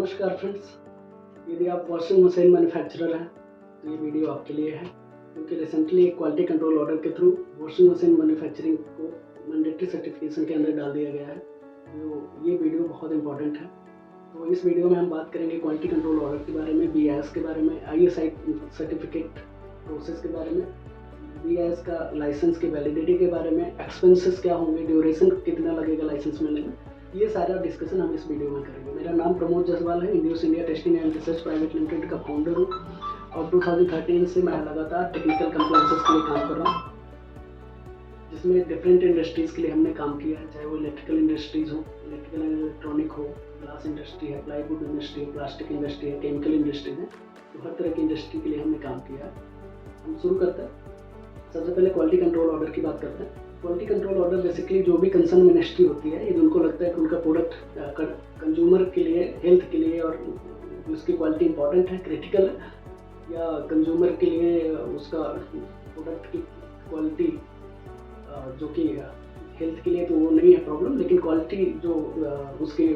नमस्कार फ्रेंड्स, यदि आप वॉशिंग मशीन मैन्युफैक्चरर हैं तो ये वीडियो आपके लिए है, क्योंकि रिसेंटली एक क्वालिटी कंट्रोल ऑर्डर के थ्रू वॉशिंग मशीन मैन्युफैक्चरिंग को मैंडेटरी सर्टिफिकेशन के अंदर डाल दिया गया है। तो ये वीडियो बहुत इंपॉर्टेंट है। तो इस वीडियो में हम बात करेंगे क्वालिटी कंट्रोल ऑर्डर के बारे में, BIS के बारे में, ISI सर्टिफिकेट प्रोसेस के बारे में, BIS का लाइसेंस की वैलिडिटी के बारे में, एक्सपेंसेस क्या होंगे, ड्यूरेशन कितना लगेगा लाइसेंस मिलने में, ये सारा डिस्कशन हम इस वीडियो में करेंगे। मेरा नाम प्रमोद जसवाल है, induce India testing and research private limited का फाउंडर हूँ और 2013 से मैं लगातार टेक्निकल कंप्लायंसेस के लिए काम कर रहा हूँ, जिसमें डिफरेंट इंडस्ट्रीज़ के लिए हमने काम किया है, चाहे वो इलेक्ट्रिकल इंडस्ट्रीज़ हो, इलेक्ट्रिकल एंड इलेक्ट्रॉनिक हो, ग्लास इंडस्ट्री है, प्लाईवुड इंडस्ट्री है, प्लास्टिक इंडस्ट्री है, केमिकल इंडस्ट्री है, तो हर तरह की इंडस्ट्री के लिए हमने काम किया है। हम शुरू करते हैं। सबसे पहले क्वालिटी कंट्रोल ऑर्डर की बात करते हैं। क्वालिटी कंट्रोल ऑर्डर बेसिकली जो भी कंसर्न मिनिस्ट्री होती है, यदि उनको लगता है कि उनका प्रोडक्ट कंज्यूमर के लिए, हेल्थ के लिए और उसकी क्वालिटी इंपॉर्टेंट है, क्रिटिकल है, या कंज्यूमर के लिए उसका प्रोडक्ट की क्वालिटी जो कि हेल्थ के लिए तो वो नहीं है प्रॉब्लम, लेकिन क्वालिटी जो उसके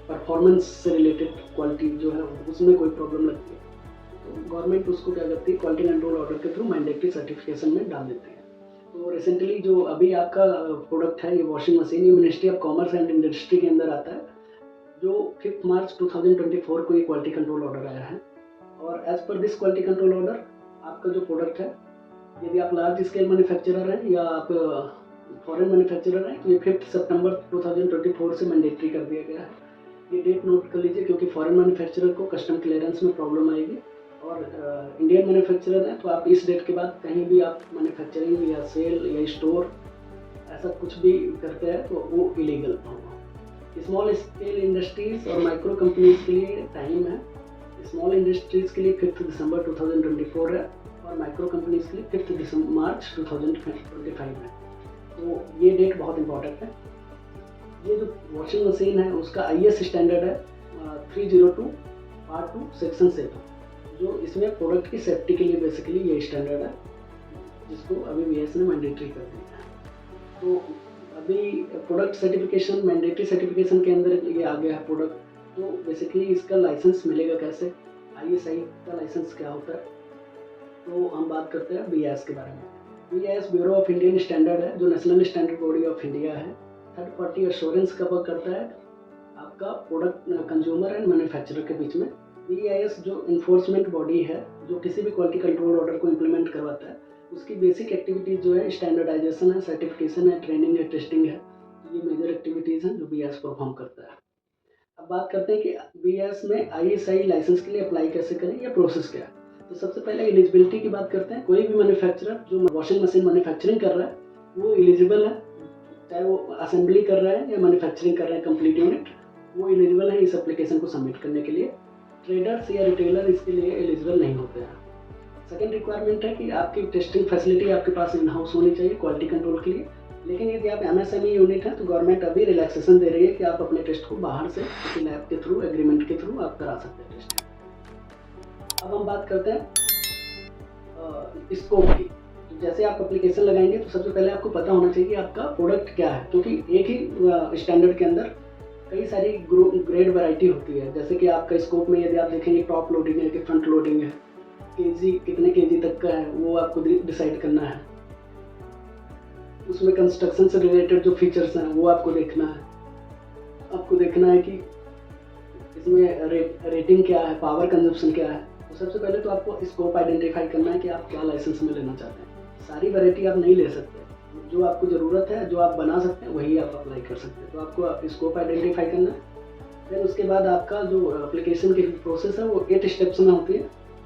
परफॉर्मेंस से रिलेटेड क्वालिटी जो है उसमें कोई प्रॉब्लम लगती है, तो गवर्नमेंट उसको क्या करती है, क्वालिटी कंट्रोल ऑर्डर के थ्रू मैंडेटरी सर्टिफिकेशन में डाल देती है। तो रिसेंटली जो अभी आपका प्रोडक्ट है, ये वॉशिंग मशीन, ये ministry of commerce and industry के अंदर आता है, जो 5 मार्च 2024 को ये क्वालिटी कंट्रोल ऑर्डर आया है। और as per this quality control order आपका जो प्रोडक्ट है, यदि आप लार्ज स्केल मैन्युफैक्चरर हैं या आप फॉरेन मैन्युफैक्चरर हैं, तो ये 5 सितंबर 2024 से मैंडेटरी कर दिया गया है। ये डेट नोट कर लीजिए, क्योंकि फॉरेन मैन्युफैक्चरर को कस्टम क्लियरेंस में प्रॉब्लम आएगी, और इंडियन मैन्युफैक्चरर हैं तो आप इस डेट के बाद कहीं भी आप मैन्युफैक्चरिंग या सेल या स्टोर ऐसा कुछ भी करते हैं तो वो इलीगल होगा। स्मॉल स्केल इंडस्ट्रीज़ और माइक्रो कंपनीज के लिए टाइम है। स्मॉल इंडस्ट्रीज़ के लिए 5 दिसंबर 2024 है और माइक्रो कंपनीज के लिए 5 मार्च 2025 है। तो ये डेट बहुत इंपॉर्टेंट है। ये जो वॉशिंग मशीन है उसका IS स्टैंडर्ड है 302 Part 2 सेक्शन 7, जो इसमें प्रोडक्ट की सेफ्टी के लिए बेसिकली ये स्टैंडर्ड है, जिसको अभी BIS ने मैंडेटरी कर दिया है। तो अभी प्रोडक्ट सर्टिफिकेशन, मैंडेटरी सर्टिफिकेशन के अंदर ये आ गया है प्रोडक्ट, तो बेसिकली इसका लाइसेंस मिलेगा कैसे, ISI का लाइसेंस क्या होता है, तो हम बात करते हैं BIS के बारे में। BIS bureau of Indian standard है, जो national standard body of India है। थर्ड पार्टी एश्योरेंस कवर करता है आपका प्रोडक्ट कंज्यूमर एंड मैन्युफैक्चरर के बीच में। BIS जो इन्फोर्समेंट बॉडी है, जो किसी भी क्वालिटी कंट्रोल ऑर्डर को इम्प्लीमेंट करवाता है, उसकी बेसिक एक्टिविटीज़ जो है स्टैंडर्डाइजेशन है, सर्टिफिकेशन है, ट्रेनिंग है, टेस्टिंग है। ये मेजर एक्टिविटीज़ हैं जो BIS परफॉर्म करता है। अब बात करते हैं कि BIS में ISI लाइसेंस के लिए अप्लाई कैसे करें या प्रोसेस क्या है। तो सबसे पहले एलिजिबिलिटी की बात करते हैं। कोई भी मैन्युफैक्चरर जो वॉशिंग मशीन मैन्युफैक्चरिंग कर रहा है वो एलिजिबल है, चाहे वो असेंबली कर रहा है या मैन्युफैक्चरिंग कर रहे हैं कंप्लीट यूनिट, वो एलिजिबल है इस एप्लीकेशन को सबमिट करने के लिए। ट्रेडर्स या रिटेलर इसके लिए एलिजिबल नहीं होते हैं। सेकेंड रिक्वायरमेंट है कि आपकी टेस्टिंग फैसिलिटी आपके पास इन हाउस होनी चाहिए क्वालिटी कंट्रोल के लिए, लेकिन यदि आप MSME यूनिट है तो गवर्नमेंट अभी रिलैक्सेशन दे रही है कि आप अपने टेस्ट को बाहर से किसी लैब के थ्रू, एग्रीमेंट के थ्रू आप करा सकते हैं टेस्ट। अब हम बात करते हैं स्कोप की। तो जैसे आप एप्लीकेशन लगाएंगे तो सबसे पहले आपको पता होना चाहिए कि आपका प्रोडक्ट क्या है, क्योंकि एक ही स्टैंडर्ड के अंदर कई सारी ग्रेड वैरायटी होती है। जैसे कि आपका स्कोप में यदि आप देखेंगे टॉप लोडिंग है कि फ्रंट लोडिंग है, केजी कितने केजी तक का है वो आपको डिसाइड करना है। उसमें कंस्ट्रक्शन से रिलेटेड जो फीचर्स हैं वो आपको देखना है। आपको देखना है कि इसमें रेटिंग क्या है, पावर कंजप्शन क्या है। तो सबसे पहले तो आपको स्कोप आइडेंटिफाई करना है कि आप क्या लाइसेंस में लेना चाहते हैं। सारी वैरायटी आप नहीं ले सकते, जो आपको ज़रूरत है, जो आप बना सकते हैं वही आप अप्लाई कर सकते हैं। तो आपको स्कोप आइडेंटिफाई करना है। फिर उसके बाद आपका जो एप्लीकेशन की प्रोसेस है वो 8 स्टेप्स में होती है।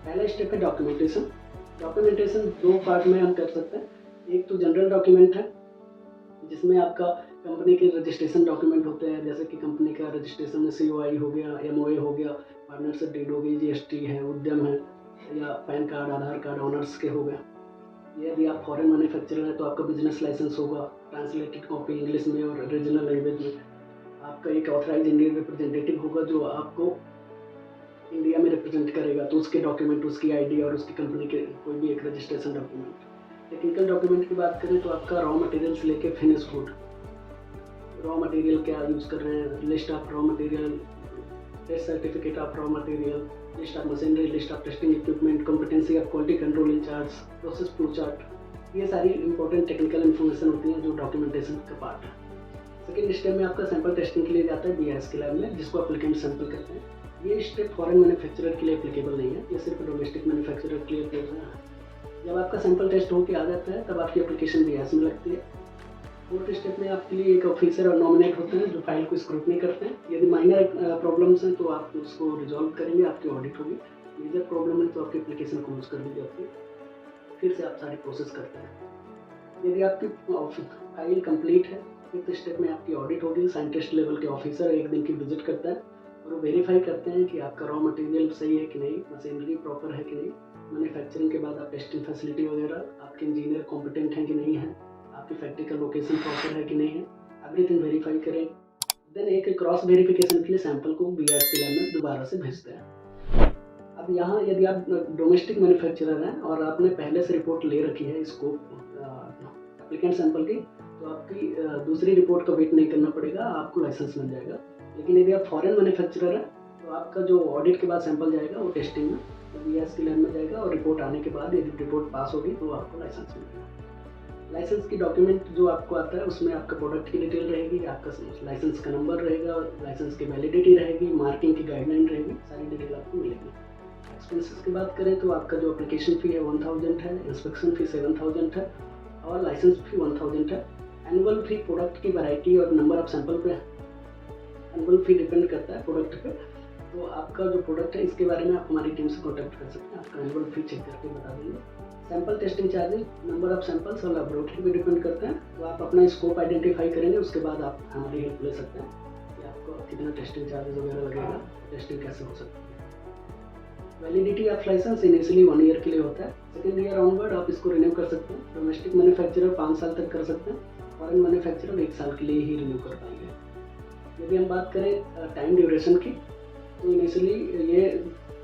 पहला स्टेप है डॉक्यूमेंटेशन। डॉक्यूमेंटेशन 2 पार्ट में हम कर सकते हैं। एक तो जनरल डॉक्यूमेंट है, जिसमें आपका कंपनी के रजिस्ट्रेशन डॉक्यूमेंट होते हैं, जैसे कि कंपनी का रजिस्ट्रेशन में COI हो गया, MOA हो गया, पार्टनरशिप डीड हो गई, GST है, उद्यम है, या पैन कार्ड, आधार कार्ड ऑनर्स के हो गया। यदि आप फॉरेन मैन्युफैक्चरर हैं तो आपका बिजनेस लाइसेंस होगा, ट्रांसलेटेड कॉपी इंग्लिश में और रीजनल लैंग्वेज में। आपका एक ऑथराइज इंडियन रिप्रेजेंटेटिव होगा जो आपको इंडिया में रिप्रेजेंट करेगा, तो उसके डॉक्यूमेंट, उसकी ID और उसकी कंपनी के कोई भी एक रजिस्ट्रेशन डॉक्यूमेंट। टेक्निकल डॉक्यूमेंट की बात करें तो आपका रॉ मटेरियल से लेके फिनिश गुड, रॉ मटेरियल क्या यूज़ कर रहे हैं, list of raw material, test certificate of raw material, list of machinery, list of testing equipment, competency of quality control incharge, process flow chart, ये सारी important technical information होती हैं जो documentation का पार्ट है। सेकेंड स्टेप में आपका sample testing के लिए जाता है BIS के लैब में, जिसको एप्लीकेंट सैंपल कहते हैं। ये स्टेप फॉरेन मैन्युफैक्चरर के लिए एप्लीकेबल नहीं है, ये सिर्फ डोमेस्टिक मैन्युफैक्चरर के लिए एप्लीकेबल है। जब आपका सैंपल टेस्ट होकर आ जाता है तब आपकी एप्लीकेशन BIS में लगती है। फोर्थ स्टेप में आपके लिए एक ऑफिसर और नॉमिनेट होते हैं जो फाइल को स्क्रूटनी करते हैं। यदि माइनर प्रॉब्लम्स हैं तो आप उसको रिजॉल्व करेंगे, आपकी ऑडिट होगी। मेजर प्रॉब्लम है तो आपकी एप्लीकेशन क्लोज कर दी जाती है, फिर से आप सारी प्रोसेस करते हैं। यदि आपकी फाइल कंप्लीट है, फिफ्थ स्टेप में आपकी ऑडिट होगी। साइंटिस्ट लेवल के ऑफिसर एक दिन की विजिट करता है और वो वेरीफाई करते हैं कि आपका रॉ मटेरियल सही है कि नहीं, मशीनरी प्रॉपर है कि नहीं। मैन्युफैक्चरिंग के बाद आप टेस्टिंग फैसिलिटी वगैरह, आपके इंजीनियर कॉम्पिटेंट हैं कि नहीं है, आपकी फैक्ट्री का लोकेशन प्रॉपर है कि नहीं है, एवरीथिंग वेरीफाई करें। देन एक क्रॉस वेरिफिकेशन के लिए सैंपल को BIS के लैब में दोबारा से भेजते हैं। अब यहाँ यदि आप डोमेस्टिक मैन्युफैक्चरर हैं और आपने पहले से रिपोर्ट ले रखी है इसको एप्लीकेंट सैंपल की, तो आपकी दूसरी रिपोर्ट का वेट नहीं करना पड़ेगा, आपको लाइसेंस मिल जाएगा। लेकिन यदि आप फॉरेन मैन्युफैक्चरर हैं तो आपका जो ऑडिट के बाद सैंपल जाएगा वो टेस्टिंग में BIS के लैब में जाएगा और रिपोर्ट आने के बाद यदि रिपोर्ट पास होगी तो आपको लाइसेंस मिलेगा। लाइसेंस की डॉक्यूमेंट जो आपको आता है उसमें आपका प्रोडक्ट की डिटेल रहेगी, आपका लाइसेंस का नंबर रहेगा, लाइसेंस की वैलिडिटी रहेगी, मार्किंग की गाइडलाइन रहेगी, सारी डिटेल आपको मिलेगी। एक्सपेंसेस की बात करें तो आपका जो एप्लीकेशन फ़ी है 1000 है, इंस्पेक्शन फ़ी 7000 है और लाइसेंस फ़ी 1000 है। एनुअल फ़ी प्रोडक्ट की वैरायटी और नंबर ऑफ सैंपल पे एनुअल फ़ी डिपेंड करता है प्रोडक्ट पे। तो आपका जो प्रोडक्ट है इसके बारे में आप हमारी टीम से कॉन्टैक्ट कर सकते हैं, आपका एनुअल फ़ी चेक करके बता देंगे। Sample testing charges number of samples और लैबोरेटरी पे डिपेंड करते हैं, तो आप अपना स्कोप आइडेंटिफाई करेंगे, उसके बाद आप हमारी हेल्प ले सकते हैं कि आपको कितना टेस्टिंग चार्जेस वगैरह लगेगा, टेस्टिंग कैसे हो सकती है। Validity of licence initially 1 year के लिए होता है, सेकेंड ईयर ऑनवर्ड आप इसको रिन्यू कर सकते हैं। डोमेस्टिक मैन्युफैक्चरर 5 साल तक कर सकते हैं, फॉरेन मैन्युफैक्चरर 1 साल के लिए ही रिन्यू कर पाएंगे। यदि हम बात करें टाइम ड्यूरेशन की, तो इनिशियली ये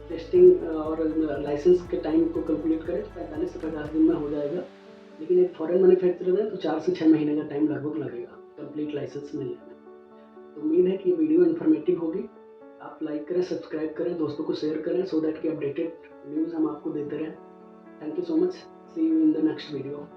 टेस्टिंग और लाइसेंस के टाइम को कैलकुलेट करें 45 से 50 दिन में हो जाएगा। लेकिन एक फॉरेन मैन्युफैक्चरर है तो 4 से 6 महीने का टाइम लगभग लगेगा कंप्लीट लाइसेंस मिलने में। तो उम्मीद है कि ये वीडियो इन्फॉर्मेटिव होगी। आप लाइक करें, सब्सक्राइब करें, दोस्तों को शेयर करें सो दैट कि अपडेटेड न्यूज़ हम आपको देते रहें। Thank you so much, see you in the next video.